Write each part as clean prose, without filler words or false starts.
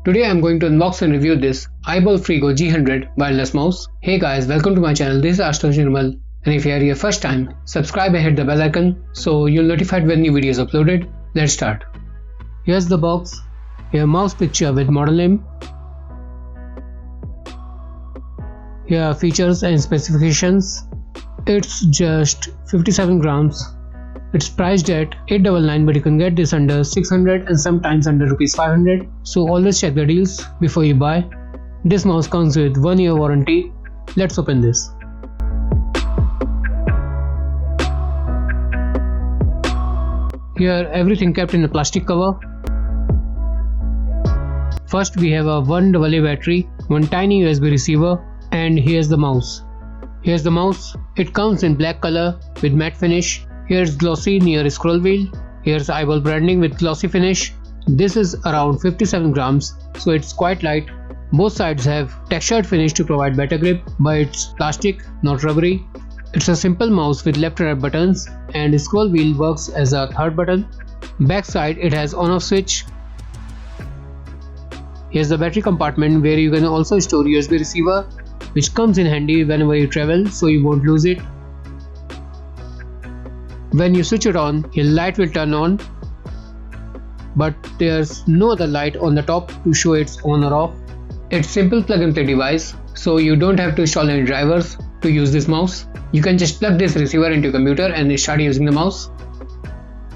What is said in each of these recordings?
Today I am going to unbox and review this iball Freego G100 Wireless Mouse. Hey guys, welcome to my channel. This is Ashutosh Nirmal, and if you are here first time, subscribe and hit the bell icon so you'll notified when new videos uploaded. Let's start. Here's the box. Here mouse picture with model name. Here are features and specifications. It's just 57 grams. It's priced at 899, but you can get this under 600 and sometimes under rupees 500. So always check the deals before you buy. This mouse comes with 1 year warranty. Let's open this. Here everything kept in a plastic cover. First we have a 1 AA battery, one tiny USB receiver, and here's the mouse. Here's the mouse. It comes in black color with matte finish. Here's glossy near scroll wheel. Here's iball branding with glossy finish. This is around 57 grams, so it's quite light. Both sides have textured finish to provide better grip, but it's plastic, not rubbery. It's a simple mouse with left and right buttons, and scroll wheel works as a third button. Back side it has on-off switch. Here's the battery compartment where you can also store USB receiver, which comes in handy whenever you travel, so you won't lose it. When you switch it on, your light will turn on, but there's no other light on the top to show it's on or off. It's simple plug and play device, so you don't have to install any drivers to use this mouse. You can just plug this receiver into your computer and start using the mouse.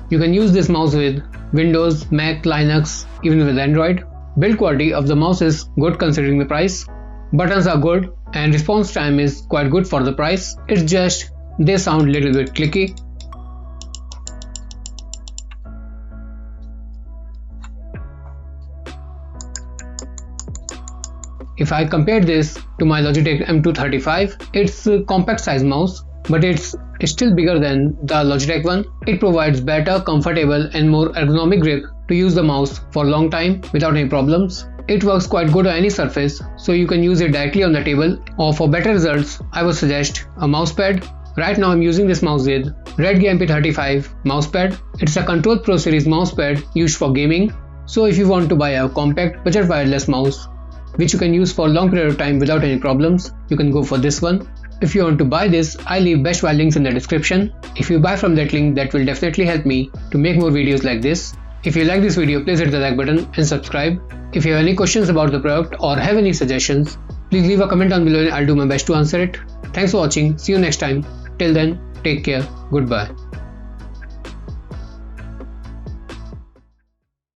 You can use this mouse with Windows, Mac, Linux, even with Android. Build quality of the mouse is good considering the price. Buttons are good and response time is quite good for the price. It's just they sound little bit clicky. If I compare this to my Logitech M235, it's a compact size mouse, but it's still bigger than the Logitech one. It provides better, comfortable and more ergonomic grip to use the mouse for a long time without any problems. It works quite good on any surface, so you can use it directly on the table, or for better results, I would suggest a mousepad. Right now I'm using this mouse with Redgear M235 mousepad. It's a Control Pro series mousepad used for gaming. So if you want to buy a compact budget wireless mouse, which you can use for a long period of time without any problems, you can go for this one. If you want to buy this, I leave best buy links in the description. If you buy from that link, that will definitely help me to make more videos like this. If you like this video, please hit the like button and subscribe. If you have any questions about the product or have any suggestions, please leave a comment down below and I'll do my best to answer it. Thanks for watching. See you next time. Till then, take care. Goodbye.